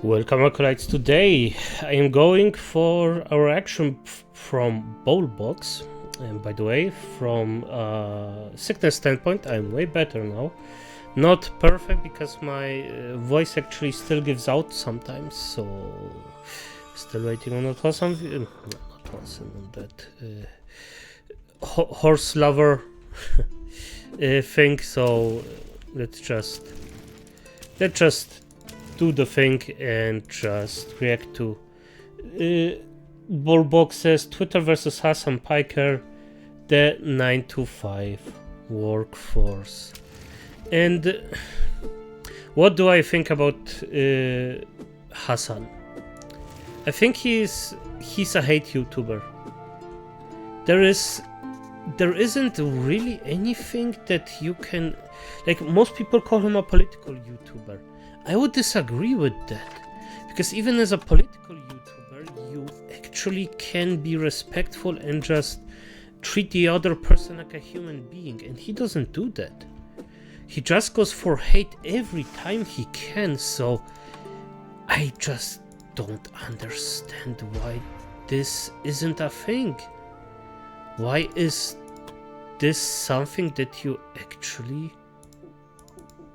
Welcome, acolytes. Today I am going for a reaction from Bowblax. And by the way, from a sickness standpoint, I'm way better now. Not perfect because my voice actually still gives out sometimes, so still waiting on that Hasan, on that horse lover thing. So let's just do the thing and just react to Bowblax's Twitter versus Hasan Piker, the 9 to 5 workforce. And what do I think about Hasan? I think he's a hate YouTuber. There isn't really anything that you can, like, most people call him a political YouTuber. I would disagree with that, because even as a political YouTuber, you actually can be respectful and just treat the other person like a human being, and he doesn't do that. He just goes for hate every time he can, so I just don't understand why this isn't a thing. Why is this something that you actually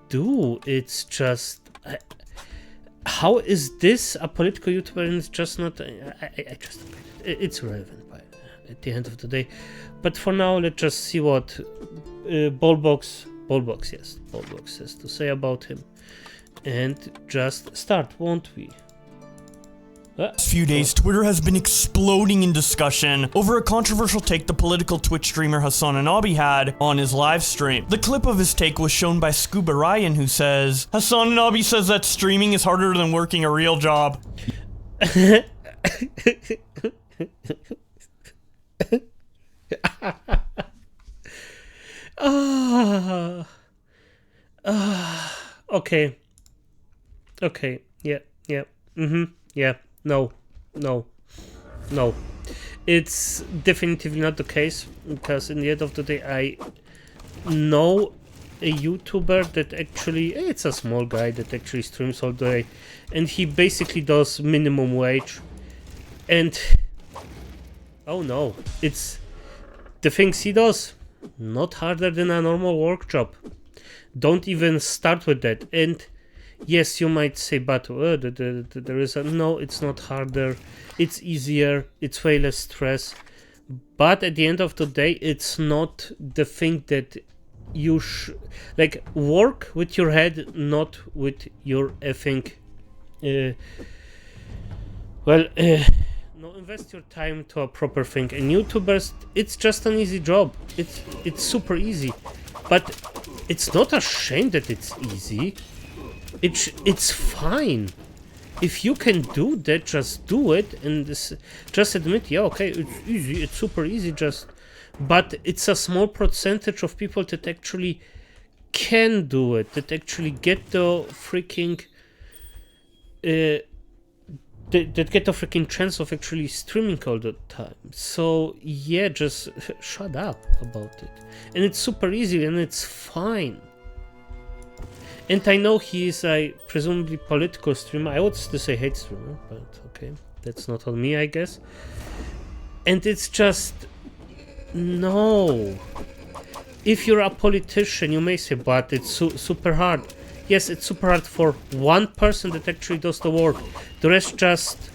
do? It's just... how is this a political YouTuber and it's just not... I just don't get it. It's relevant at the end of the day. But for now, let's just see what Bowblax has to say about him. And just start, won't we? Last few days, Twitter has been exploding in discussion over a controversial take the political Twitch streamer Hasan had on his live stream. The clip of his take was shown by Scuba Ryan, who says, Hasan says that streaming is harder than working a real job. Okay. Yeah. No. It's definitively not the case, because in the end of the day, I know a YouTuber that actually, it's a small guy that actually streams all day, and he basically does minimum wage. And oh no, it's the things he does not harder than a normal work job. Don't even start with that. And yes, you might say, but there is a... No, it's not harder. It's easier. It's way less stress. But at the end of the day, it's not the thing that you should... Like, work with your head, not with your effing... No, invest your time to a proper thing. And YouTubers, it's just an easy job. It's super easy. But it's not a shame that it's easy. It's fine. If you can do that, just do it, and just admit, yeah, okay, it's easy, it's super easy, but it's a small percentage of people that actually can do it, that actually get the freaking that get the freaking chance of actually streaming all the time. So yeah, just shut up about it. And it's super easy and it's fine. And I know he is a presumably political streamer. I would still say hate streamer, but okay, that's not on me, I guess. And it's just... no. If you're a politician, you may say, but it's super hard. Yes, it's super hard for one person that actually does the work. The rest just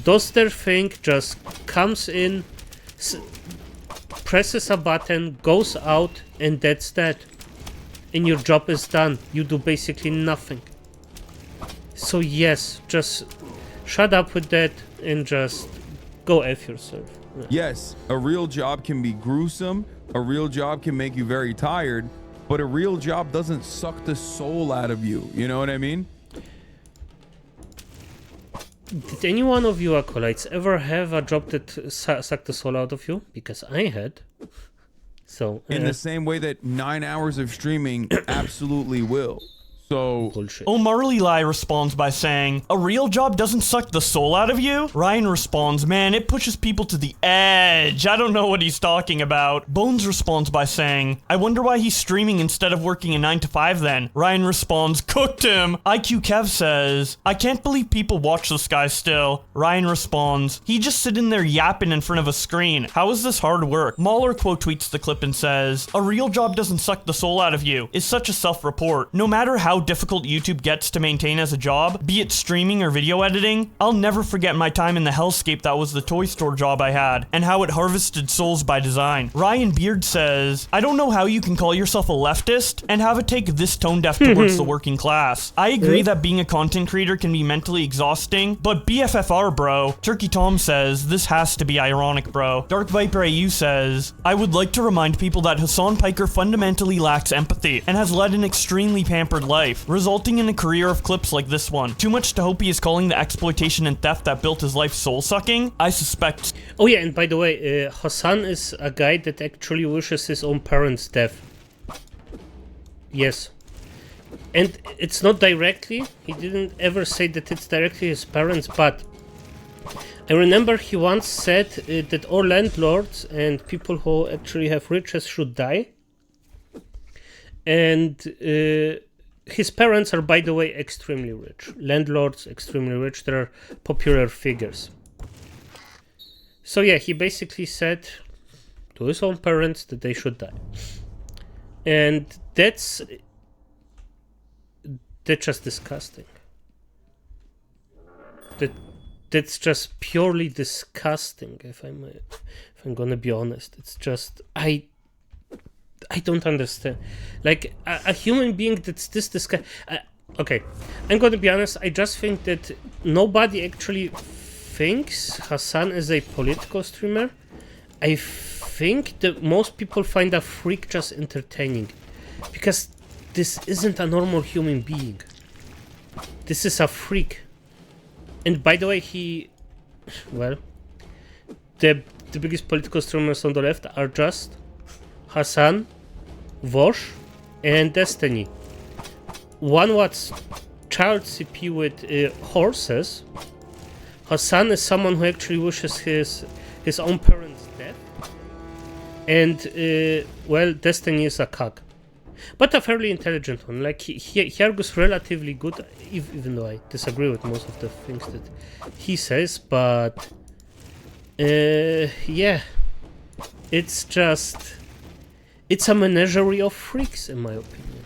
does their thing, just comes in, presses a button, goes out, and that's that. And your job is done. You do basically nothing. So yes, just shut up with that and just go F yourself. Yes, a real job can be gruesome. A real job can make you very tired. But a real job doesn't suck the soul out of you. You know what I mean? Did any one of you acolytes ever have a job that sucked the soul out of you? Because I had. So in the same way that 9 hours of streaming absolutely will. So Bullshit. O'Marley Lai responds by saying, a real job doesn't suck the soul out of you? Ryan responds, man, it pushes people to the edge. I don't know what he's talking about. Bones responds by saying, I wonder why he's streaming instead of working a 9 to 5 then. Ryan responds, cooked him. IQ Kev says, I can't believe people watch this guy still. Ryan responds, he just sitting there yapping in front of a screen. How is this hard work? Mahler quote tweets the clip and says, a real job doesn't suck the soul out of you. Is such a self-report. No matter how difficult YouTube gets to maintain as a job, be it streaming or video editing, I'll never forget my time in the hellscape that was the toy store job I had, and how it harvested souls by design. Ryan Beard says, I don't know how you can call yourself a leftist and have it take this tone deaf towards the working class. I agree that being a content creator can be mentally exhausting, but BFFR bro. Turkey Tom says, this has to be ironic bro. Dark Viper AU says, I would like to remind people that Hasan Piker fundamentally lacks empathy and has led an extremely pampered life, resulting in a career of clips like this one. Too much to hope he is calling the exploitation and theft that built his life soul-sucking? I suspect. Oh yeah, and by the way, Hasan is a guy that actually wishes his own parents' death. Yes. And it's not directly, he didn't ever say that it's directly his parents, but I remember he once said that all landlords and people who actually have riches should die. And his parents are, by the way, extremely rich. Landlords, extremely rich. They're popular figures. So yeah, he basically said to his own parents that they should die. And that's just disgusting. That's just purely disgusting, if I'm gonna be honest. It's just, I don't understand. Like, a human being that's this disgusting. Okay, I'm gonna be honest, I just think that nobody actually thinks Hasan is a political streamer. I think that most people find a freak just entertaining. Because this isn't a normal human being. This is a freak. And by the way, the biggest political streamers on the left are just Hasan, Vosh, and Destiny. One was child CP with horses. Hasan is someone who actually wishes his own parents dead. And, Destiny is a cuck. But a fairly intelligent one. Like, he argues relatively good, even though I disagree with most of the things that he says. But, yeah. It's just... It's a menagerie of freaks, in my opinion.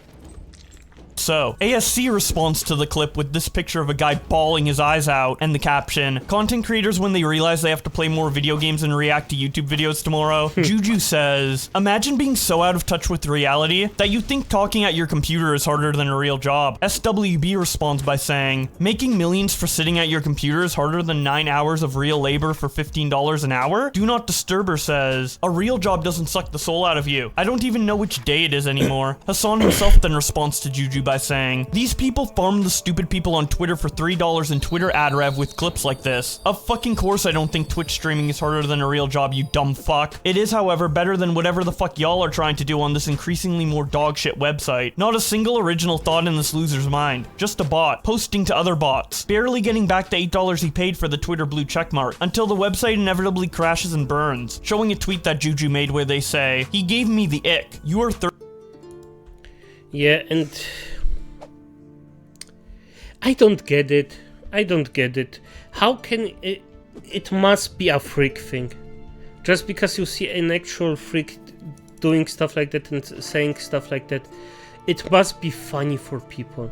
So, ASC responds to the clip with this picture of a guy bawling his eyes out and the caption, content creators when they realize they have to play more video games and react to YouTube videos tomorrow. Juju says, imagine being so out of touch with reality that you think talking at your computer is harder than a real job. SWB responds by saying, making millions for sitting at your computer is harder than 9 hours of real labor for $15 an hour? Do Not Disturber says, a real job doesn't suck the soul out of you. I don't even know which day it is anymore. Hasan himself then responds to Juju by saying, these people farm the stupid people on Twitter for $3 in Twitter ad rev with clips like this. Of fucking course I don't think Twitch streaming is harder than a real job, you dumb fuck. It is, however, better than whatever the fuck y'all are trying to do on this increasingly more dogshit website. Not a single original thought in this loser's mind. Just a bot, posting to other bots, barely getting back the $8 he paid for the Twitter blue checkmark, until the website inevitably crashes and burns. Showing a tweet that Juju made where they say, he gave me the ick. You are Yeah, and... I don't get it. How can it... It must be a freak thing. Just because you see an actual freak doing stuff like that and saying stuff like that, it must be funny for people.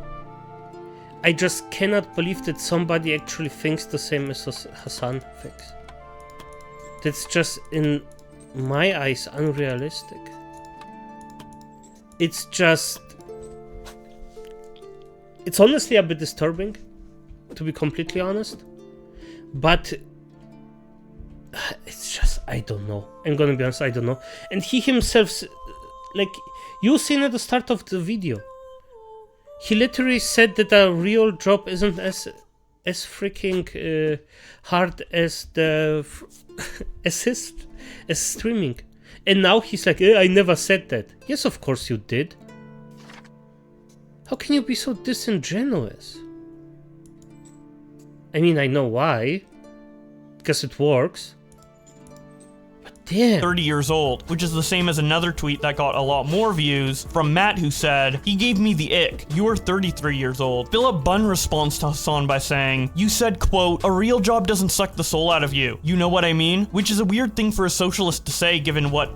I just cannot believe that somebody actually thinks the same as Hasan thinks. That's just, in my eyes, unrealistic. It's just... It's honestly a bit disturbing, to be completely honest. But it's just, I don't know. I'm gonna be honest, I don't know. And he himself, like, you seen at the start of the video, he literally said that a real job isn't as freaking hard as as streaming. And now he's like, I never said that. Yes, of course you did. How can you be so disingenuous? I mean, I know why. Because it works. Damn. 30 years old, which is the same as another tweet that got a lot more views from Matt, who said, "He gave me the ick. You are 33 years old." Philip Bunn responds to Hasan by saying, "You said, quote, a real job doesn't suck the soul out of you. You know what I mean?" Which is a weird thing for a socialist to say, given what,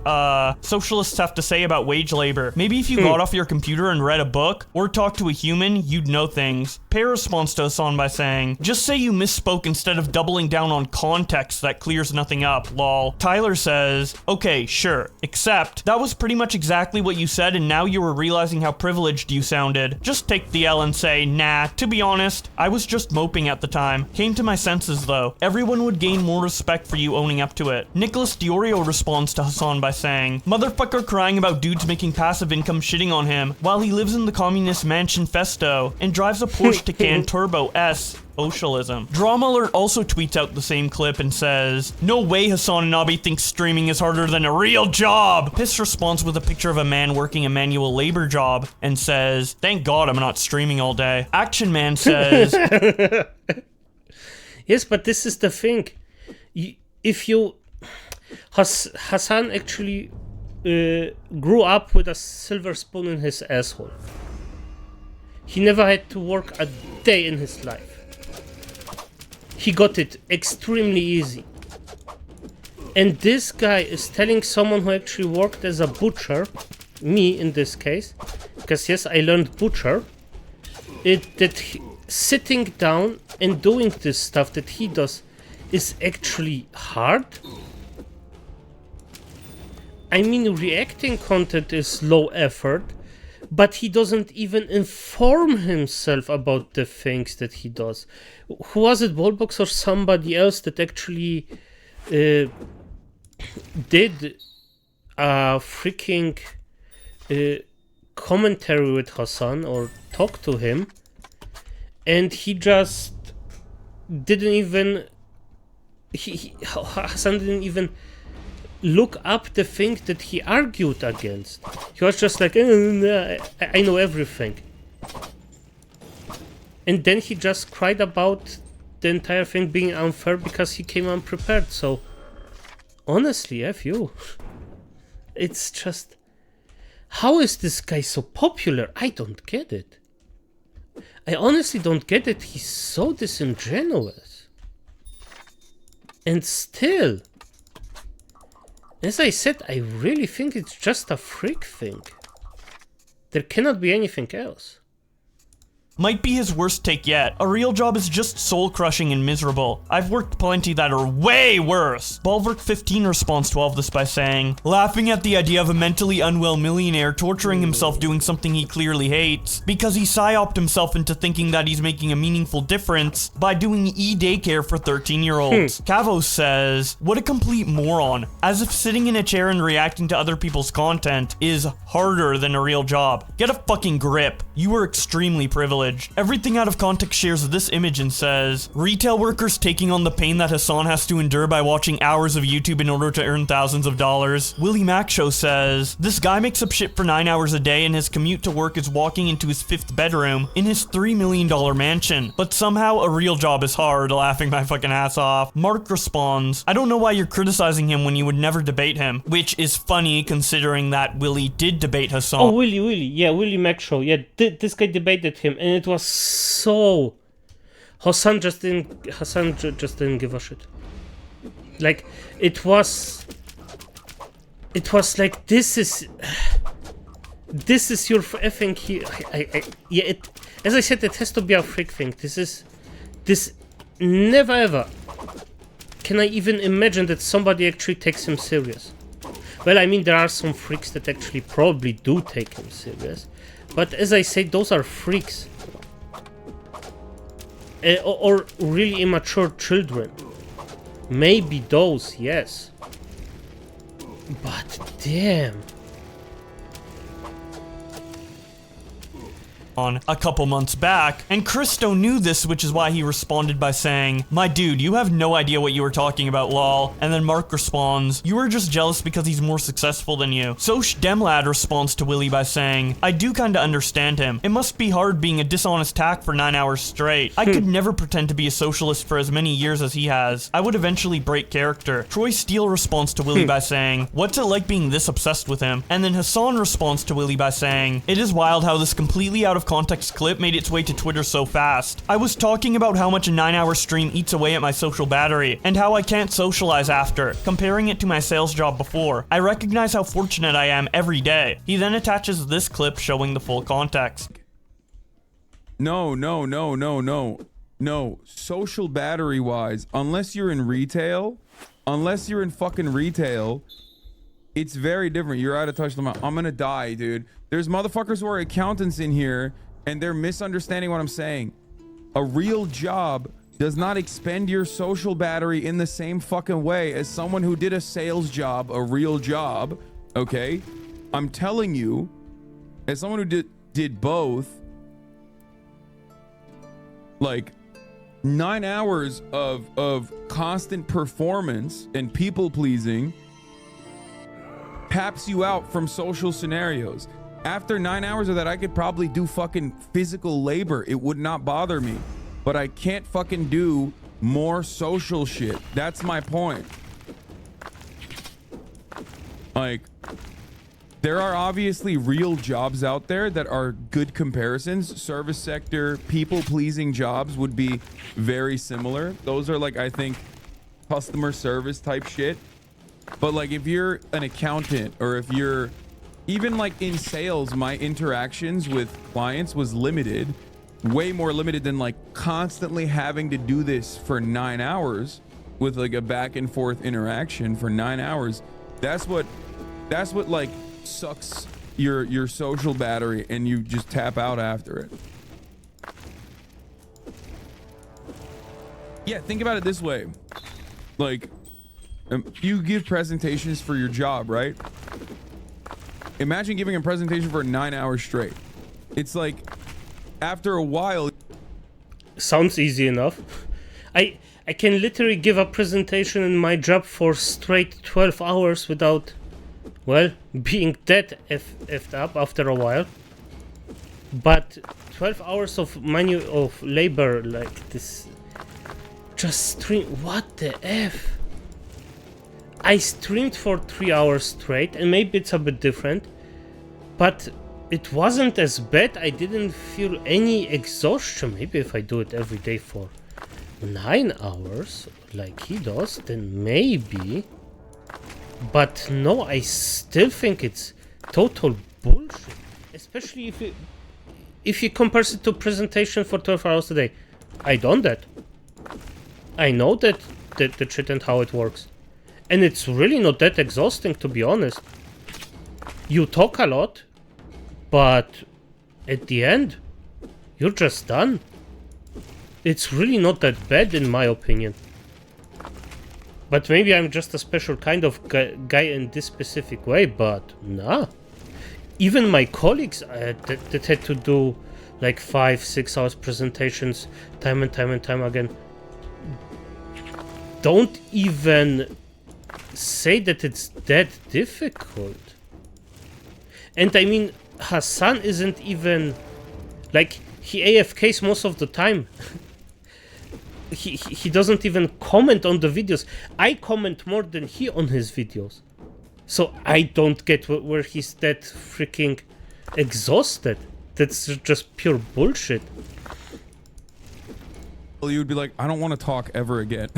socialists have to say about wage labor. Maybe if you got off your computer and read a book, or talked to a human, you'd know things. Pear responds to Hasan by saying, "Just say you misspoke instead of doubling down on context that clears nothing up, lol." Tyler says, "Okay, sure, except that was pretty much exactly what you said, and now you were realizing how privileged you sounded. Just take the L and say, nah, to be honest, I was just moping at the time. Came to my senses though. Everyone would gain more respect for you owning up to it." Nicholas Diorio responds to Hasan by saying, "Motherfucker crying about dudes making passive income shitting on him while he lives in the communist mansion Festo and drives a Porsche Taycan Turbo S. Socialism." Drama Alert also tweets out the same clip and says, "No way Hasan and Abi thinks streaming is harder than a real job." Piss responds with a picture of a man working a manual labor job and says, "Thank God I'm not streaming all day." Action Man says, Yes, but this is the thing. Hasan actually grew up with a silver spoon in his asshole. He never had to work a day in his life. He got it extremely easy. And this guy is telling someone who actually worked as a butcher, me in this case, because yes, I learned butcher, sitting down and doing this stuff that he does is actually hard. I mean, reacting content is low effort, but he doesn't even inform himself about the things that he does. Who was it, Bowblax or somebody else that actually did a freaking commentary with Hasan or talked to him, and he just didn't even Hasan didn't even look up the thing that he argued against. He was just like, I know everything. And then he just cried about the entire thing being unfair because he came unprepared. So, honestly, F you. It's just, how is this guy so popular? I don't get it. I honestly don't get it. He's so disingenuous. And still, as I said, I really think it's just a freak thing. There cannot be anything else. Might be his worst take yet. A real job is just soul-crushing and miserable. I've worked plenty that are way worse. Balverk15 responds to all of this by saying, "Laughing at the idea of a mentally unwell millionaire torturing himself doing something he clearly hates, because he psyoped himself into thinking that he's making a meaningful difference by doing e-daycare for 13-year-olds. Cavo says, "What a complete moron. As if sitting in a chair and reacting to other people's content is harder than a real job. Get a fucking grip. You are extremely privileged." Everything Out of Context shares this image and says, "Retail workers taking on the pain that Hasan has to endure by watching hours of YouTube in order to earn thousands of dollars." Willie Mac Show says, "This guy makes up shit for 9 hours a day and his commute to work is walking into his 5th bedroom in his $3 million mansion. But somehow a real job is hard," laughing my fucking ass off. Mark responds, "I don't know why you're criticizing him when you would never debate him," which is funny considering that Willie did debate Hasan. Oh, Willie, yeah, Willie Mac Show, yeah, this guy debated him, and it was so... Hasan just didn't give a shit. Like, it was like, this is your effing here. As I said, it has to be a freak thing. This never ever can I even imagine that somebody actually takes him serious. Well, I mean, there are some freaks that actually probably do take him serious, but as I say, those are freaks. Or really immature children. Maybe those, yes. But damn. a couple months back, and Christo knew this, which is why he responded by saying, "My dude, you have no idea what you were talking about, lol." And then Mark responds, "You were just jealous because he's more successful than you." Soch Demlad responds to Willie by saying, "I do kinda understand him. It must be hard being a dishonest hack for 9 hours straight. I could never pretend to be a socialist for as many years as he has. I would eventually break character." Troy Steele responds to Willie by saying, "What's it like being this obsessed with him?" And then Hasan responds to Willie by saying, "It is wild how this completely out of context clip made its way to Twitter so fast. I was talking about how much a 9-hour stream eats away at my social battery, and how I can't socialize after, comparing it to my sales job before. I recognize how fortunate I am every day." He then attaches this clip showing the full context. No. Social battery wise, unless you're in fucking retail, it's very different. You're out of touch with them. I'm gonna die, dude. There's motherfuckers who are accountants in here and they're misunderstanding what I'm saying. A real job does not expend your social battery in the same fucking way as someone who did a sales job, a real job, okay? I'm telling you, as someone who did both, like 9 hours of constant performance and people pleasing taps you out from social scenarios. After 9 hours of that, I could probably do fucking physical labor. It would not bother me, but I can't fucking do more social shit. That's my point. Like, there are obviously real jobs out there that are good comparisons. Service sector, people-pleasing jobs would be very similar. Those are like, I think, customer service type shit. But like, if you're an accountant, or if you're even like in sales, my interactions with clients was limited, way more limited than like constantly having to do this for 9 hours with like a back and forth interaction for 9 hours. That's what like sucks your social battery, and you just tap out after it. Yeah, think about it this way. Like, you give presentations for your job, right? Imagine giving a presentation for 9 hours straight. It's like, after a while... Sounds easy enough. I can literally give a presentation in my job for straight 12 hours without, well, being dead effed up after a while. But 12 hours of labor like this, just stream, what the F? I streamed for 3 hours straight, and maybe it's a bit different, but it wasn't as bad. I didn't feel any exhaustion. Maybe if I do it every day for 9 hours, like he does, then maybe. But no, I still think it's total bullshit. Especially if you compare it to presentation for 12 hours a day. I done that. I know that the shit and how it works. And it's really not that exhausting, to be honest. You talk a lot, but at the end, you're just done. It's really not that bad, in my opinion. But maybe I'm just a special kind of guy in this specific way, but nah. Even my colleagues that had to do like 5-6 hours presentations time and time again, don't even say that it's that difficult. And I mean, Hasan isn't even like, he AFKs most of the time. he doesn't even comment on the videos. I comment more than he on his videos, so I don't get where he's that freaking exhausted. That's just pure bullshit. Well, you would be like, I don't want to talk ever again.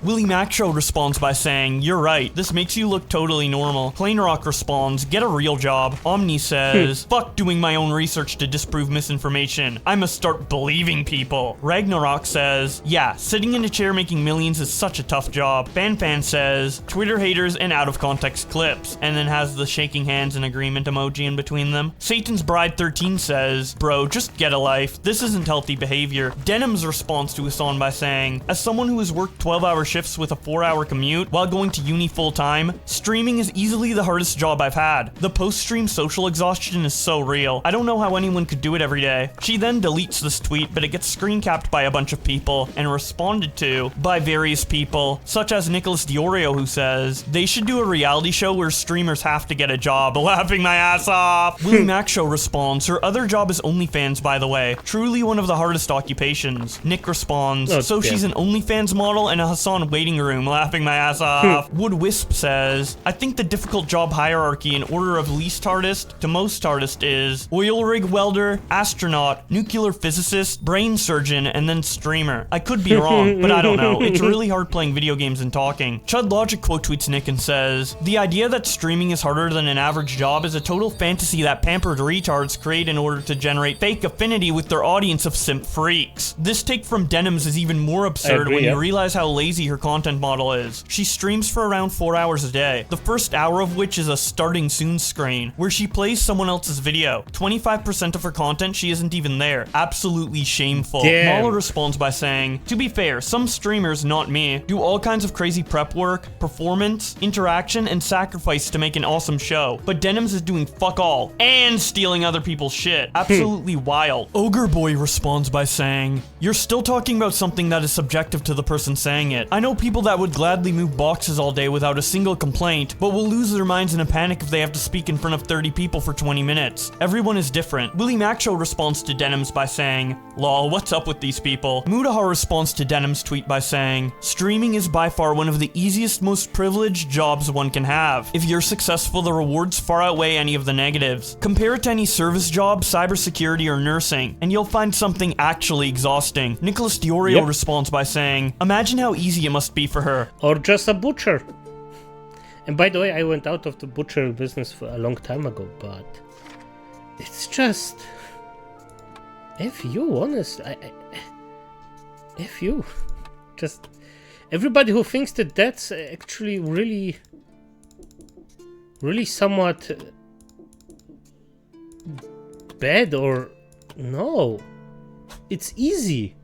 Willie Macho responds by saying, "You're right, this makes you look totally normal." Plainrock responds, "Get a real job." Omni says, "Fuck doing my own research to disprove misinformation. I must start believing people." Ragnarok says, "Yeah, sitting in a chair making millions is such a tough job." Fan says, "Twitter haters and out of context clips," and then has the shaking hands and agreement emoji in between them. Satan's Bride 13 says, "Bro, just get a life. This isn't healthy behavior." Denim's responds to Hasan by saying, "As someone who has worked 12-hour shifts with a 4-hour commute while going to uni full-time, streaming is easily the hardest job I've had. The post-stream social exhaustion is so real. I don't know how anyone could do it every day. She then deletes this tweet, but it gets screen capped by a bunch of people and responded to by various people, such as Nicholas Diorio, who says, they should do a reality show where streamers have to get a job. Laughing my ass off. Willie Mac Show responds, her other job is OnlyFans, by the way. Truly one of the hardest occupations. Nick responds, so she's an OnlyFans model and a Hasan waiting room. Laughing my ass off. Wood Wisp says, I think the difficult job hierarchy in order of least hardest to most hardest is oil rig welder, astronaut, nuclear physicist, brain surgeon, and then streamer. I could be wrong, but I don't know. It's really hard playing video games and talking. Chud Logic quote tweets Nick and says, the idea that streaming is harder than an average job is a total fantasy that pampered retards create in order to generate fake affinity with their audience of simp freaks. This take from Denims is even more absurd when you realize how lazy her content model is. She streams for around 4 hours a day, the first hour of which is a starting soon screen, where she plays someone else's video. 25% of her content she isn't even there. Absolutely shameful. Mala responds by saying, to be fair, some streamers, not me, do all kinds of crazy prep work, performance, interaction, and sacrifice to make an awesome show, but Denims is doing fuck all, and stealing other people's shit. Absolutely wild. Ogre Boy responds by saying, you're still talking about something that is subjective to the person saying it. I know people that would gladly move boxes all day without a single complaint, but will lose their minds in a panic if they have to speak in front of 30 people for 20 minutes. Everyone is different. Willie Mac Show responds to Denims by saying, lol, what's up with these people? Mudahar responds to Denims' tweet by saying, streaming is by far one of the easiest, most privileged jobs one can have. If you're successful, the rewards far outweigh any of the negatives. Compare it to any service job, cybersecurity, or nursing, and you'll find something actually exhausting. Nicholas Diorio responds by saying, imagine how easy it must be for her. Or just a butcher. And by the way, I went out of the butcher business for a long time ago, but it's just... F you, honest. F you. Just... Everybody who thinks that that's actually really somewhat bad or... No. It's easy.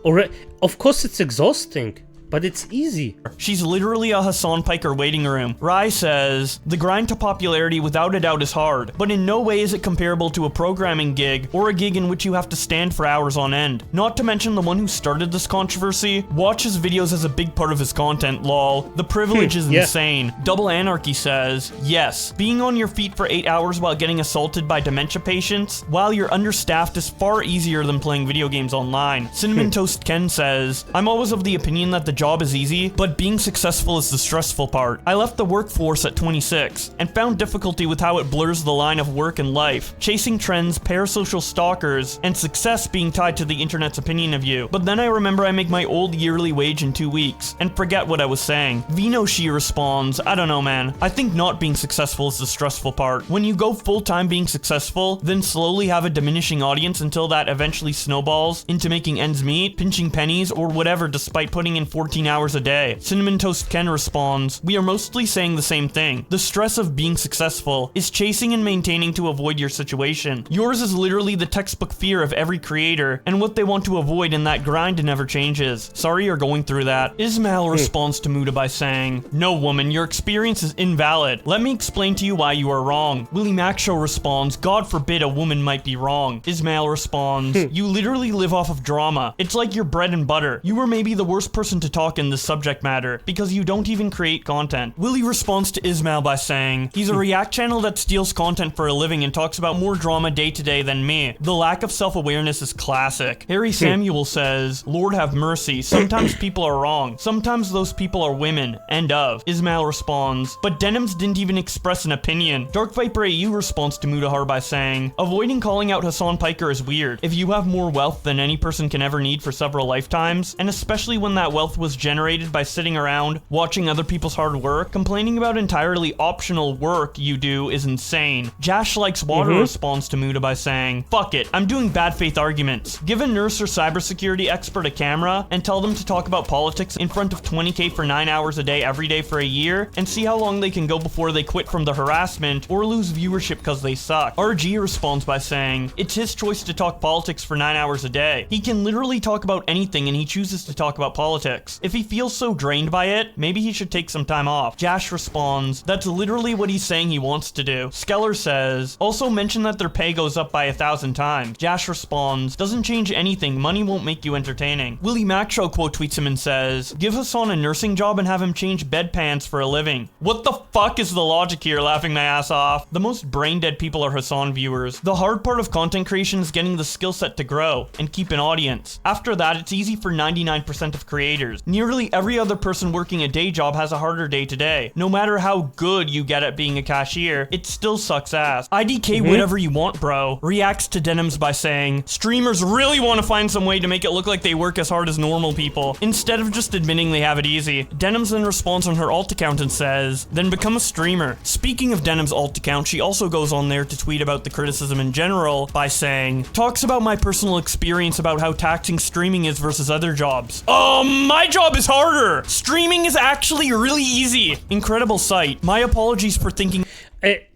Or, of course it's exhausting. But it's easy. She's literally a Hasan Piker waiting room. Rai says, the grind to popularity without a doubt is hard, but in no way is it comparable to a programming gig or a gig in which you have to stand for hours on end. Not to mention the one who started this controversy watches videos as a big part of his content, lol. The privilege is insane. Double Anarchy says, yes, being on your feet for 8 hours while getting assaulted by dementia patients while you're understaffed is far easier than playing video games online. Cinnamon Toast Ken says, I'm always of the opinion that the job is easy, but being successful is the stressful part. I left the workforce at 26 and found difficulty with how it blurs the line of work and life, chasing trends, parasocial stalkers, and success being tied to the internet's opinion of you. But then I remember I make my old yearly wage in 2 weeks and forget what I was saying. Vino She responds, I don't know, man. I think not being successful is the stressful part. When you go full-time being successful, then slowly have a diminishing audience until that eventually snowballs into making ends meet, pinching pennies, or whatever despite putting in 14 hours a day. Cinnamon Toast Ken responds, we are mostly saying the same thing. The stress of being successful is chasing and maintaining to avoid your situation. Yours is literally the textbook fear of every creator and what they want to avoid, and that grind never changes. Sorry you're going through that. Ismail responds to Muda by saying, no woman, your experience is invalid. Let me explain to you why you are wrong. Willie Mac Show responds, God forbid a woman might be wrong. Ismail responds, you literally live off of drama. It's like your bread and butter. You were maybe the worst person to talk in this subject matter because you don't even create content. Willie responds to Ismail by saying, he's a React channel that steals content for a living and talks about more drama day to day than me. The lack of self-awareness is classic. Harry Samuel says, Lord have mercy, sometimes people are wrong. Sometimes those people are women. End of. Ismail responds, but Denims didn't even express an opinion. Dark Viper AU responds to Mudahar by saying, avoiding calling out Hasan Piker is weird. If you have more wealth than any person can ever need for several lifetimes, and especially when that wealth was generated by sitting around, watching other people's hard work, complaining about entirely optional work you do is insane. Jash Likes Water responds to Muda by saying, fuck it, I'm doing bad faith arguments. Give a nurse or cybersecurity expert a camera and tell them to talk about politics in front of 20k for 9 hours a day every day for a year and see how long they can go before they quit from the harassment or lose viewership because they suck. RG responds by saying, it's his choice to talk politics for 9 hours a day. He can literally talk about anything and he chooses to talk about politics. works. If he feels so drained by it, maybe he should take some time off. Jash responds, that's literally what he's saying he wants to do. Skeller says, also mention that their pay goes up by 1,000 times. Jash responds, doesn't change anything, money won't make you entertaining. Willie Macshow quote tweets him and says, give Hasan a nursing job and have him change bedpans for a living. What the fuck is the logic here, laughing my ass off? The most brain dead people are Hasan viewers. The hard part of content creation is getting the skill set to grow and keep an audience. After that, it's easy for 99% of creators. Nearly every other person working a day job has a harder day today. No matter how good you get at being a cashier, it still sucks ass. IDK whatever you want, bro, reacts to Denims by saying, streamers really want to find some way to make it look like they work as hard as normal people, instead of just admitting they have it easy. Denims then responds on her alt account and says, then become a streamer. Speaking of Denim's alt account, she also goes on there to tweet about the criticism in general by saying, talks about my personal experience about how taxing streaming is versus other jobs. My job is harder. Streaming is actually really easy. Incredible site. My apologies for thinking. I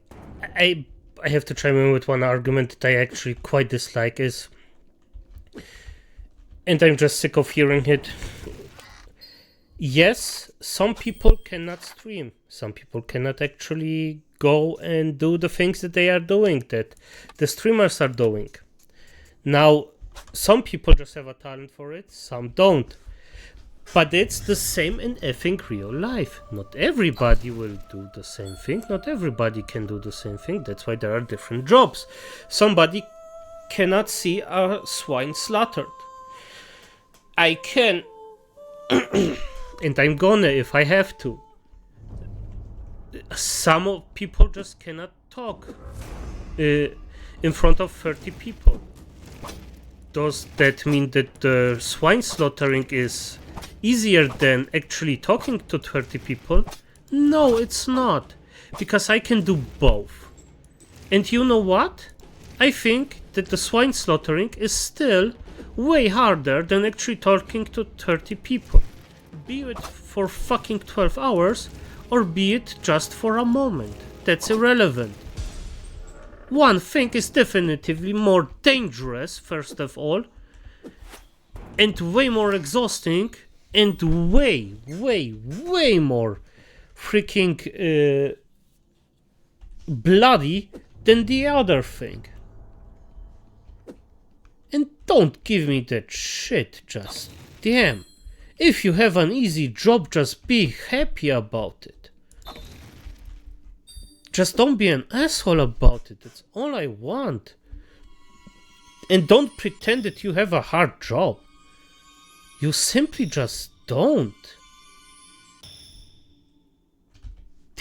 have to chime in with one argument that I actually quite dislike is, and I'm just sick of hearing it. Yes, some people cannot stream. Some people cannot actually go and do the things that they are doing, that the streamers are doing. Now, some people just have a talent for it, some don't. But it's the same in effing real life. Not everybody will do the same thing. Not everybody can do the same thing. That's why there are different jobs. Somebody cannot see a swine slaughtered. I can, and I'm gonna if I have to. Some people just cannot talk in front of 30 people. Does that mean that the swine slaughtering is easier than actually talking to 30 people? No, it's not, because I can do both. And you know what? I think that the swine slaughtering is still way harder than actually talking to 30 people. Be it for fucking 12 hours, or be it just for a moment. That's irrelevant. One thing is definitively more dangerous, first of all, and way more exhausting, and way more freaking bloody than the other thing. And don't give me that shit, just damn. If you have an easy job, just be happy about it. Just don't be an asshole about it. That's all I want. And don't pretend that you have a hard job. You simply just don't.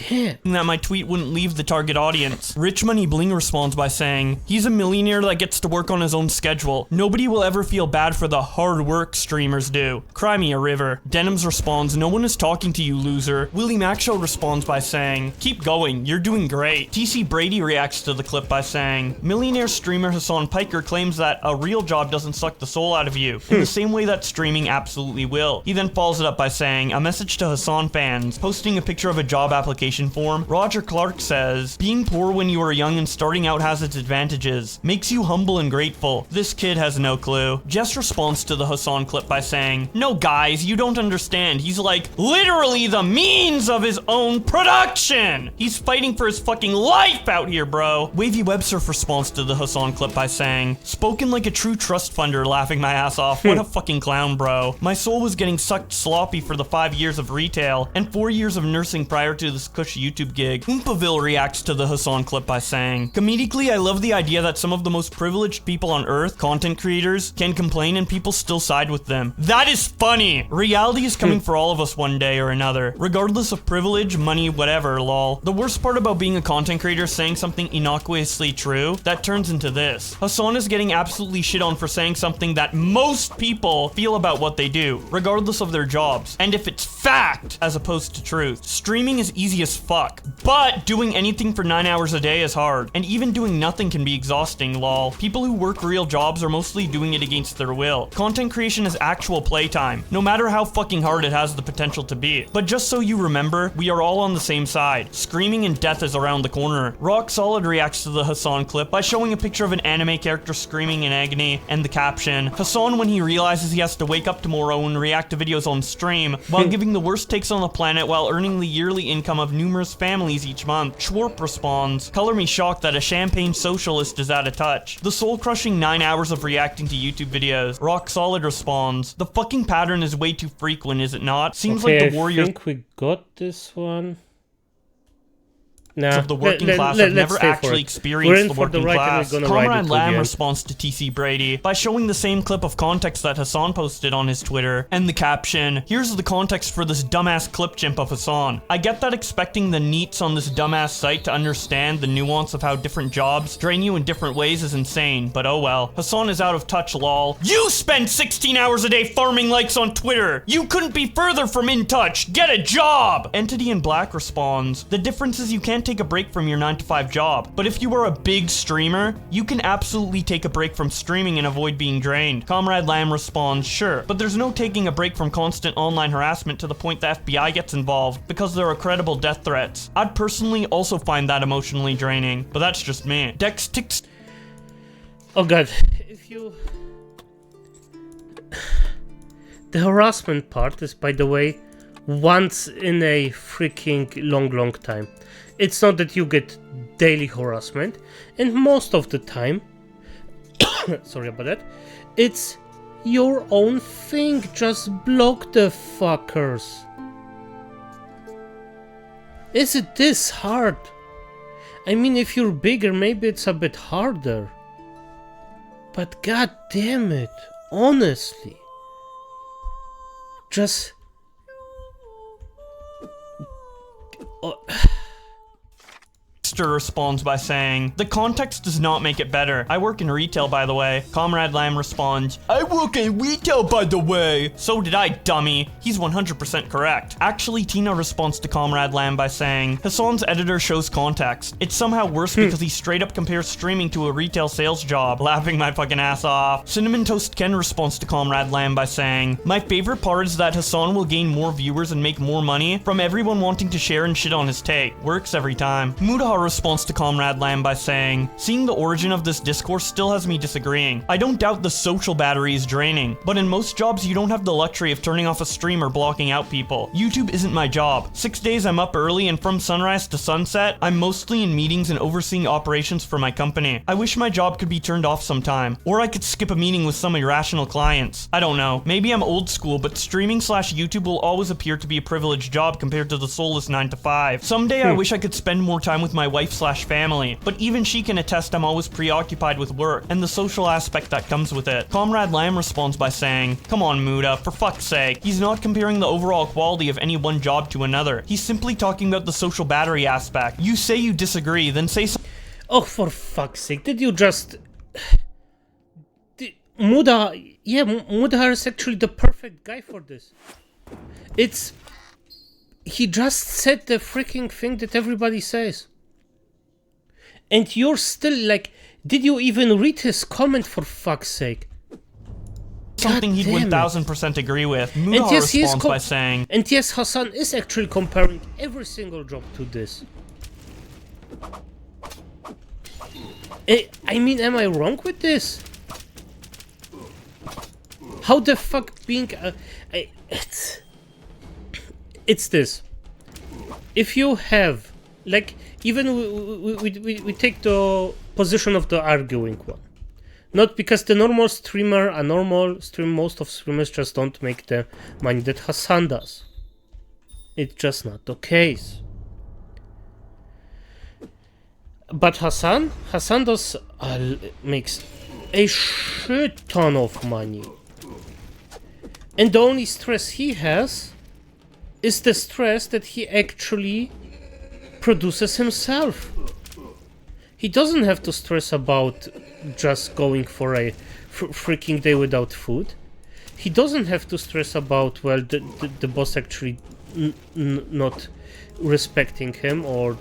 Damn. That my tweet wouldn't leave the target audience. Rich Money Bling responds by saying, he's a millionaire that gets to work on his own schedule. Nobody will ever feel bad for the hard work streamers do. Cry me a river. Denims responds, no one is talking to you, loser. Willie Macshow responds by saying, keep going, you're doing great. TC Brady reacts to the clip by saying, millionaire streamer Hasan Piker claims that a real job doesn't suck the soul out of you, in the same way that streaming absolutely will. He then follows it up by saying, a message to Hasan fans, posting a picture of a job application form. Roger Clark says, being poor when you are young and starting out has its advantages. Makes you humble and grateful. This kid has no clue. Jess responds to the Hasan clip by saying, no guys, you don't understand. He's like literally the means of his own production. He's fighting for his fucking life out here, bro. Wavy Webster responds to the Hasan clip by saying, spoken like a true trust funder, laughing my ass off. What a fucking clown, bro. My soul was getting sucked sloppy for the 5 years of retail and 4 years of nursing prior to this cush YouTube gig. Oompaville reacts to the Hasan clip by saying, comedically, I love the idea that some of the most privileged people on earth, content creators, can complain and people still side with them. That is funny! Reality is coming for all of us one day or another, regardless of privilege, money, whatever, lol. The worst part about being a content creator is saying something innocuously true that turns into this. Hasan is getting absolutely shit on for saying something that most people feel about what they do, regardless of their jobs, and if it's fact as opposed to truth. Streaming is easy easy as fuck. But doing anything for 9 hours a day is hard. And even doing nothing can be exhausting, lol. People who work real jobs are mostly doing it against their will. Content creation is actual playtime, no matter how fucking hard it has the potential to be. But just so you remember, we are all on the same side. Screaming and death is around the corner. Rock Solid reacts to the Hasan clip by showing a picture of an anime character screaming in agony and the caption, Hasan when he realizes he has to wake up tomorrow and react to videos on stream while giving the worst takes on the planet while earning the yearly income of numerous families each month. Schwarp responds, color me shocked that a champagne socialist is out of touch. The soul-crushing 9 hours of reacting to YouTube videos. Rock Solid responds, the fucking pattern is way too frequent, is it not? Seems okay, like the warriors I think we got this one. Nah, of the working class have never actually experienced the working class. Comrade Lamb responds to TC Brady by showing the same clip of context that Hasan posted on his Twitter, and the caption, here's the context for this dumbass clip chimp of Hasan. I get that expecting the neets on this dumbass site to understand the nuance of how different jobs drain you in different ways is insane, but oh well. Hasan is out of touch, lol. You spend 16 hours a day farming likes on Twitter! You couldn't be further from in touch! Get a job! Entity in Black responds, the difference is you can't take a break from your 9-to-5 job, but if you are a big streamer, you can absolutely take a break from streaming and avoid being drained. Comrade Lamb responds, sure, but there's no taking a break from constant online harassment to the point the FBI gets involved because there are credible death threats. I'd personally also find that emotionally draining, but that's just me. Dex ticks. Oh god, if you... The harassment part is, by the way, once in a freaking long time. It's not that you get daily harassment, and most of the time, sorry about that, it's your own thing, just block the fuckers. Is it this hard? I mean, if you're bigger, maybe it's a bit harder. But god damn it, honestly. Just... responds by saying, the context does not make it better. I work in retail, by the way. Comrade Lamb responds, I work in retail, by the way. So did I, dummy. He's 100% correct. Actually, Tina responds to Comrade Lamb by saying, Hasan's editor shows context. It's somehow worse because he straight up compares streaming to a retail sales job. Laughing my fucking ass off. Cinnamon Toast Ken responds to Comrade Lamb by saying, my favorite part is that Hasan will gain more viewers and make more money from everyone wanting to share and shit on his take. Works every time. Mudaha responds to Comrade Lamb by saying, seeing the origin of this discourse still has me disagreeing. I don't doubt the social battery is draining, but in most jobs you don't have the luxury of turning off a stream or blocking out people. YouTube isn't my job. 6 days I'm up early and from sunrise to sunset, I'm mostly in meetings and overseeing operations for my company. I wish my job could be turned off sometime, or I could skip a meeting with some irrational clients. I don't know, maybe I'm old school, but streaming/YouTube will always appear to be a privileged job compared to the soulless 9-to-5. Someday I wish I could spend more time with my wife/family, but even she can attest I'm always preoccupied with work and the social aspect that comes with it. Comrade Lamb responds by saying, come on Muda, for fuck's sake. He's not comparing the overall quality of any one job to another. He's simply talking about the social battery aspect. You say you disagree, then say so. Oh, for fuck's sake, did you just... Muda, yeah, Muda is actually the perfect guy for this. It's... He just said the freaking thing that everybody says. And you're still like, did you even read his comment, for fuck's sake? Something he'd 1000% agree with. Muda responds by saying... And yes, Hasan is actually comparing every single job to this. I mean, am I wrong with this? How the fuck being... It's this. If you have... Like, even we take the position of the arguing one. Not because the normal streamer, a normal stream, most of streamers just don't make the money that Hasan does. It's just not the case. But Hasan does makes a shit ton of money. And the only stress he has is the stress that he actually produces himself. He doesn't have to stress about just going for a freaking day without food. He doesn't have to stress about, well, the boss actually not respecting him or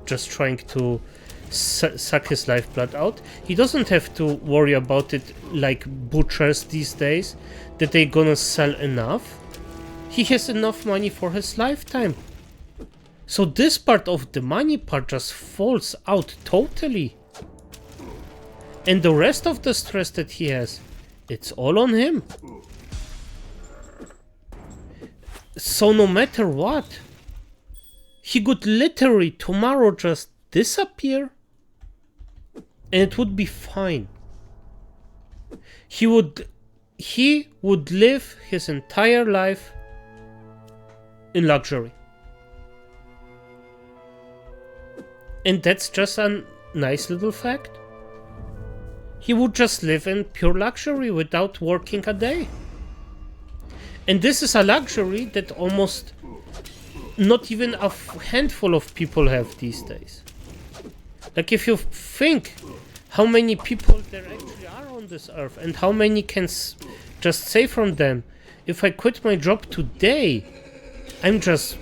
just trying to suck his lifeblood out. He doesn't have to worry about it like butchers these days, that they're gonna sell enough. He has enough money for his lifetime. So this part of the money part just falls out totally. And the rest of the stress that he has, it's all on him. So no matter what, he could literally tomorrow just disappear and it would be fine. He would live his entire life in luxury. And that's just a nice little fact. He would just live in pure luxury without working a day. And this is a luxury that almost not even a handful of people have these days. Like, if you think how many people there actually are on this earth and how many can just say from them, if I quit my job today, I'm just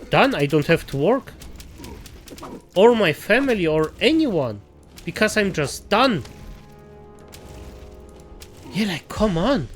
done, I don't have to work. Or my family or anyone, because I'm just done. Yeah, like, come on.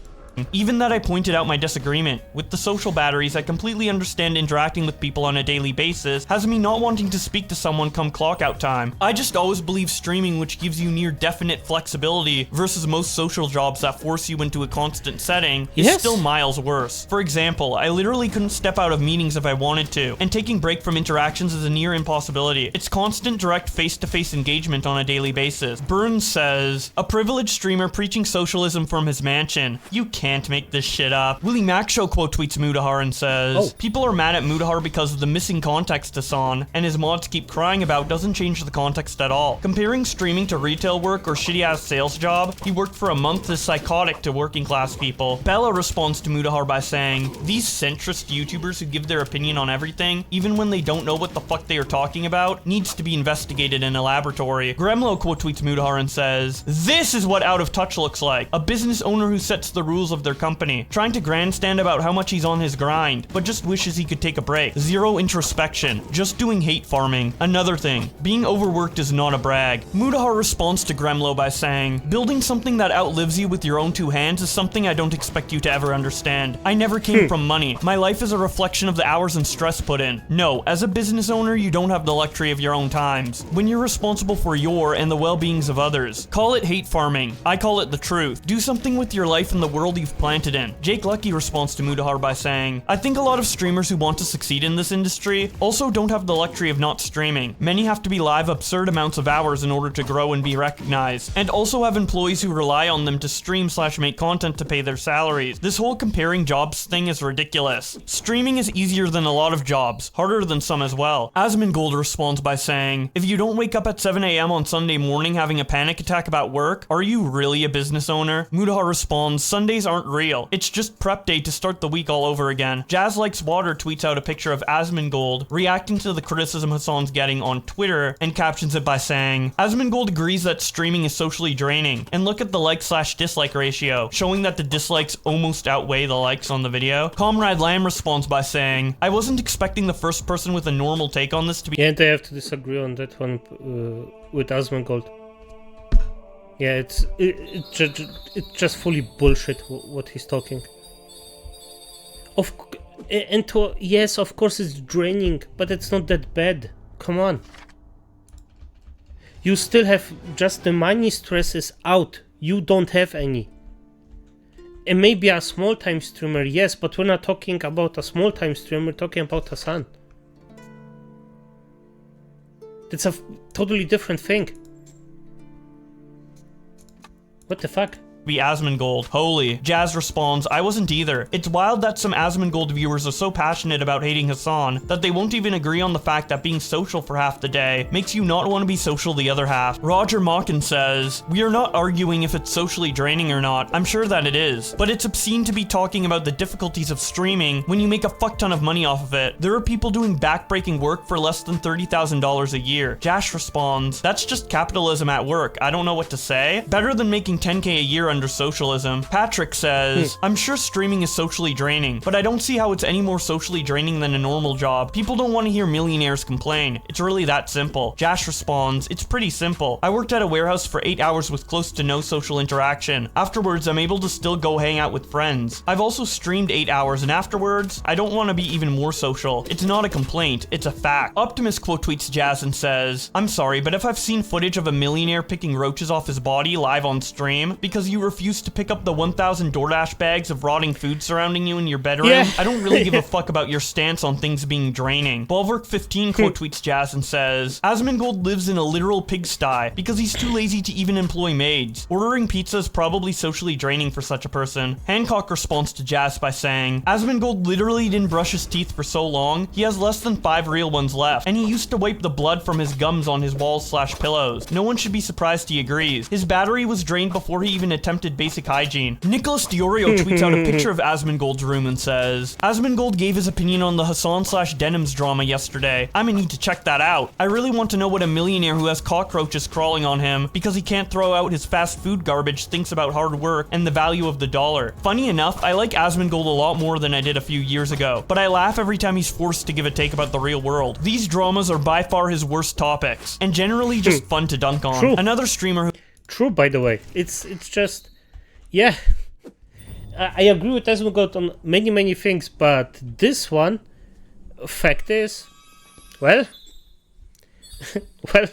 Even that I pointed out my disagreement. With the social batteries, I completely understand interacting with people on a daily basis has me not wanting to speak to someone come clock out time. I just always believe streaming, which gives you near definite flexibility versus most social jobs that force you into a constant setting, is still miles worse. For example, I literally couldn't step out of meetings if I wanted to, and taking break from interactions is a near impossibility. It's constant direct face-to-face engagement on a daily basis. Burns says, a privileged streamer preaching socialism from his mansion. You can't make this shit up. Willie Mac Show quote tweets Mudahar and says, people are mad at Mudahar because of the missing context Hasan and his mods keep crying about doesn't change the context at all. Comparing streaming to retail work or shitty ass sales job, he worked for a month is psychotic to working class people. Bella responds to Mudahar by saying, these centrist YouTubers who give their opinion on everything, even when they don't know what the fuck they are talking about, needs to be investigated in a laboratory. Gremlo quote tweets Mudahar and says, this is what out of touch looks like. A business owner who sets the rules of their company, trying to grandstand about how much he's on his grind, but just wishes he could take a break. Zero introspection, just doing hate farming. Another thing, being overworked is not a brag. Mudahar responds to Gremlo by saying, building something that outlives you with your own two hands is something I don't expect you to ever understand. I never came from money. My life is a reflection of the hours and stress put in. No, as a business owner, you don't have the luxury of your own times. When you're responsible for your and the well-beings of others. Call it hate farming. I call it the truth. Do something with your life and the world you've planted in. Jake Lucky responds to Mudahar by saying, I think a lot of streamers who want to succeed in this industry also don't have the luxury of not streaming. Many have to be live absurd amounts of hours in order to grow and be recognized, and also have employees who rely on them to stream/make content to pay their salaries. This whole comparing jobs thing is ridiculous. Streaming is easier than a lot of jobs, harder than some as well. Asmongold responds by saying, if you don't wake up at 7 AM on Sunday morning having a panic attack about work, are you really a business owner? Mudahar responds, Sundays aren't real. It's just prep day to start the week all over again. Jazz Likes Water tweets out a picture of Asmongold reacting to the criticism Hasan's getting on Twitter and captions it by saying, Asmongold agrees that streaming is socially draining, and look at the like/dislike ratio, showing that the dislikes almost outweigh the likes on the video. Comrade Lamb responds by saying, I wasn't expecting the first person with a normal take on this to be— Yeah, and I have to disagree on that one with Asmongold. Yeah, it's just fully bullshit what he's talking. Yes, of course it's draining, but it's not that bad. Come on. You still have just the money stress is out. You don't have any. And maybe a small time streamer, yes, but we're not talking about a small time streamer, we're talking about Hasan. That's a totally different thing. What the fuck? Be Asmongold. Holy. Jazz responds, I wasn't either. It's wild that some Asmongold viewers are so passionate about hating Hasan that they won't even agree on the fact that being social for half the day makes you not want to be social the other half. Roger Mockin says, we are not arguing if it's socially draining or not. I'm sure that it is. But it's obscene to be talking about the difficulties of streaming when you make a fuck ton of money off of it. There are people doing backbreaking work for less than $30,000 a year. Jash responds, that's just capitalism at work. I don't know what to say. Better than making 10K a year under socialism. Patrick says, I'm sure streaming is socially draining, but I don't see how it's any more socially draining than a normal job. People don't want to hear millionaires complain. It's really that simple. Jash responds, it's pretty simple. I worked at a warehouse for 8 hours with close to no social interaction. Afterwards, I'm able to still go hang out with friends. I've also streamed 8 hours, and afterwards, I don't want to be even more social. It's not a complaint, it's a fact. Optimus quote tweets Jazz and says, I'm sorry, but if I've seen footage of a millionaire picking roaches off his body live on stream because you refuse to pick up the 1,000 DoorDash bags of rotting food surrounding you in your bedroom, I don't really give a fuck about your stance on things being draining. Bulwark15 quote tweets Jazz and says, Asmongold lives in a literal pigsty because he's too lazy to even employ maids. Ordering pizza is probably socially draining for such a person. Hancock responds to Jazz by saying, Asmongold literally didn't brush his teeth for so long, he has less than 5 real ones left, and he used to wipe the blood from his gums on his walls/pillows. No one should be surprised he agrees. His battery was drained before he even attempted basic hygiene. Nicholas Diorio tweets out a picture of Asmongold's room and says, Asmongold gave his opinion on the Hasan/Denims drama yesterday. I'm gonna need to check that out. I really want to know what a millionaire who has cockroaches crawling on him because he can't throw out his fast food garbage thinks about hard work and the value of the dollar. Funny enough, I like Asmongold a lot more than I did a few years ago, but I laugh every time he's forced to give a take about the real world. These dramas are by far his worst topics, and generally just fun to dunk on. True. Another streamer who... True, by the way. It's just... Yeah. I agree with Asmongold on many things, but this one, fact is, well, well,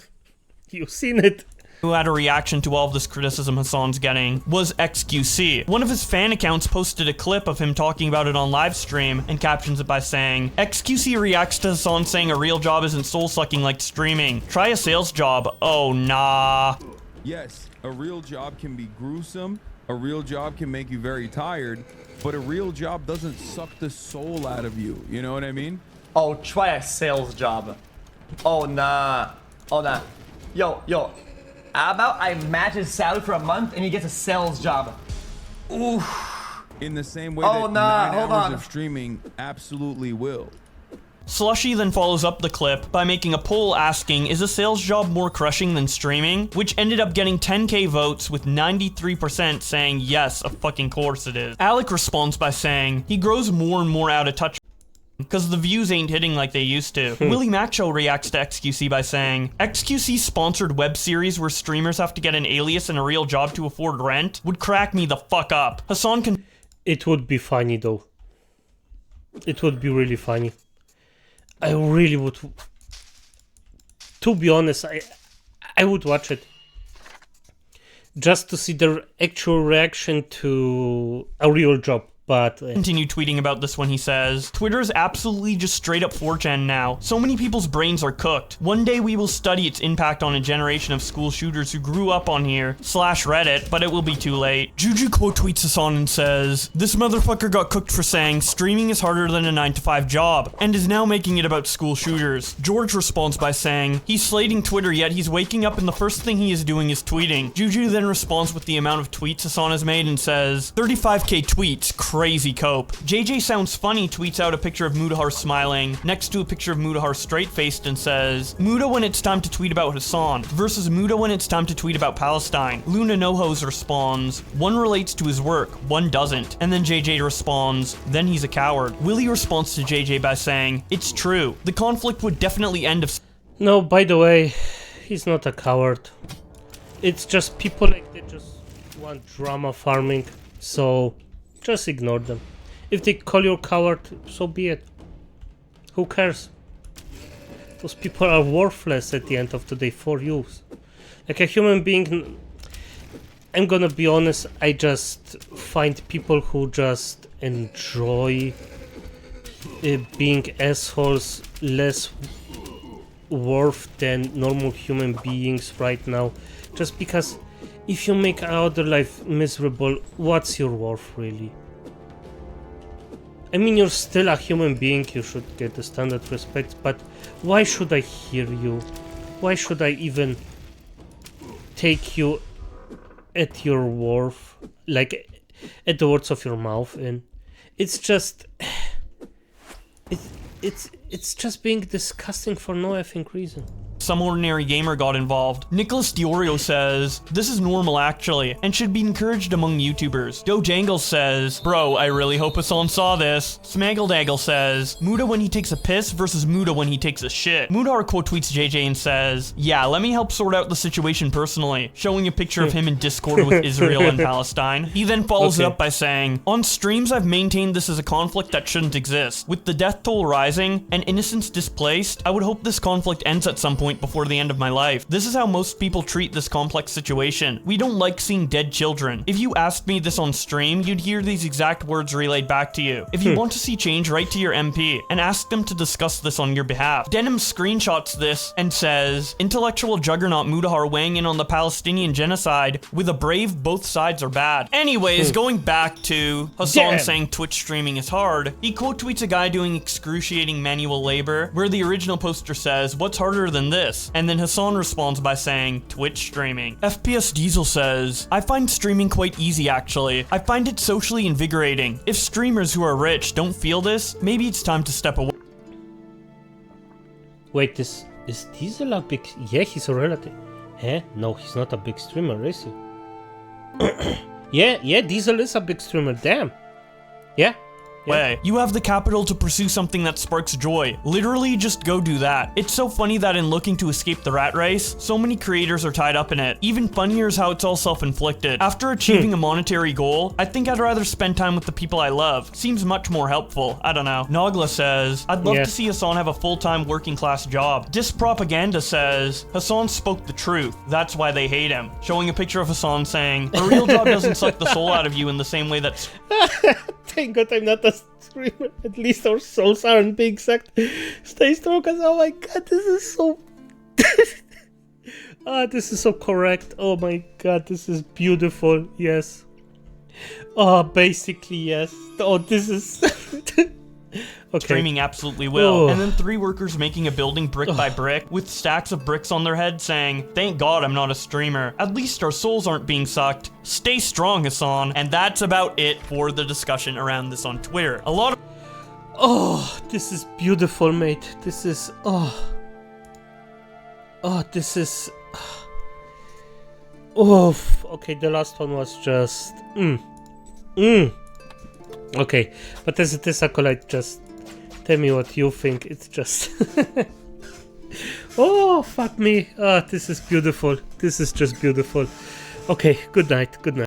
you've seen it. Who had a reaction to all of this criticism Hasan's getting was XQC. One of his fan accounts posted a clip of him talking about it on live stream and captions it by saying, XQC reacts to Hasan saying a real job isn't soul-sucking like streaming. Try a sales job. Oh, nah. Yes, a real job can be gruesome, a real job can make you very tired, but a real job doesn't suck the soul out of you. You know what I mean? Oh, try a sales job. Oh, nah. Oh, nah. Yo. How about I match his salary for a month and he gets a sales job? Oof. In the same way that 9 hours of streaming absolutely will. Slushy then follows up the clip by making a poll asking, is a sales job more crushing than streaming? Which ended up getting 10k votes with 93% saying yes, of fucking course it is. Alec responds by saying, he grows more and more out of touch because the views ain't hitting like they used to. Willie Macho reacts to XQC by saying, XQC sponsored web series where streamers have to get an alias and a real job to afford rent would crack me the fuck up. Hasan can... It would be funny though. It would be really funny. I really would. To be honest, I would watch it. Just to see their actual reaction to a real job. But continue tweeting about this when he says, Twitter is absolutely just straight up 4chan now. So many people's brains are cooked. One day we will study its impact on a generation of school shooters who grew up on here, /Reddit, but it will be too late. Juju quote tweets us on and says, this motherfucker got cooked for saying streaming is harder than a 9-to-5 job, and is now making it about school shooters. George responds by saying, he's slating Twitter yet he's waking up and the first thing he is doing is tweeting. Juju then responds with the amount of tweets Hasan has made and says, 35k tweets, crazy cope. JJ Sounds Funny tweets out a picture of Mudahar smiling next to a picture of Mudahar straight-faced and says, Muda when it's time to tweet about Hasan versus Muda when it's time to tweet about Palestine. Luna Nohos responds, one relates to his work, one doesn't. And then JJ responds, then he's a coward. Willie responds to JJ by saying, it's true. The conflict would definitely end if... No, by the way, he's not a coward. It's just people like they just want drama farming, so just ignore them. If they call you a coward, so be it. Who cares? Those people are worthless at the end of the day for you. Like a human being, I'm gonna be honest, I just find people who just enjoy being assholes less worth than normal human beings right now. Just because if you make other life miserable, what's your worth really? I mean, you're still a human being, you should get the standard respect, but why should I hear you? Why should I even take you at your worth, like at the words of your mouth? And it's just, it's just being disgusting for no effing reason. some ordinary gamer got involved. Nicholas Diorio says, this is normal actually, and should be encouraged among YouTubers. Dojangles says, bro, I really hope Hasan saw this. Smaggledaggle says, Muda when he takes a piss versus Muda when he takes a shit. Mudar quote tweets JJ and says, yeah, let me help sort out the situation personally, showing a picture of him in Discord with Israel and Palestine. He then follows it up by saying, on streams I've maintained this is a conflict that shouldn't exist. With the death toll rising and innocents displaced, I would hope this conflict ends at some point before the end of my life. This is how most people treat this complex situation. We don't like seeing dead children. If you asked me this on stream, you'd hear these exact words relayed back to you. If you want to see change, write to your MP and ask them to discuss this on your behalf. Denim screenshots this and says, intellectual juggernaut Mudahar weighing in on the Palestinian genocide with a brave both sides are bad. Anyways, going back to Hasan saying Twitch streaming is hard, he quote tweets a guy doing excruciating manual labor where the original poster says, what's harder than this? And then Hasan responds by saying, Twitch streaming. FPS Diesel says, I find streaming quite easy actually. I find it socially invigorating. If streamers who are rich don't feel this, maybe it's time to step away. Wait, is Diesel a big... Yeah, he's a relative. Huh? No, he's not a big streamer, is he? yeah, Diesel is a big streamer, damn. Yeah. Way. You have the capital to pursue something that sparks joy. Literally, just go do that. It's so funny that in looking to escape the rat race, so many creators are tied up in it. Even funnier is how it's all self-inflicted. After achieving a monetary goal, I think I'd rather spend time with the people I love. Seems much more helpful. I don't know. Nogla says, I'd love to see Hasan have a full-time working class job. Dispropaganda says, Hasan spoke the truth. That's why they hate him. Showing a picture of Hasan saying, a real job doesn't suck the soul out of you in the same way that... Thank God I'm not a streamer. At least our souls aren't being sucked. Stay strong, cause oh my God, this is so... this is so correct. Oh my God, this is beautiful. Yes. Oh, basically, yes. Oh, this is... Okay. Streaming absolutely will. And then 3 workers making a building brick by brick with stacks of bricks on their head saying, thank God I'm not a streamer. At least our souls aren't being sucked. Stay strong, Hasan. And that's about it for the discussion around this on Twitter. A lot of... Oh, this is beautiful, mate. This is... Oh, this is... Oh, okay, the last one was just... Okay, but as it is, Acolyte, just tell me what you think. It's just... Oh, fuck me. This is beautiful. This is just beautiful. Okay, good night, good night.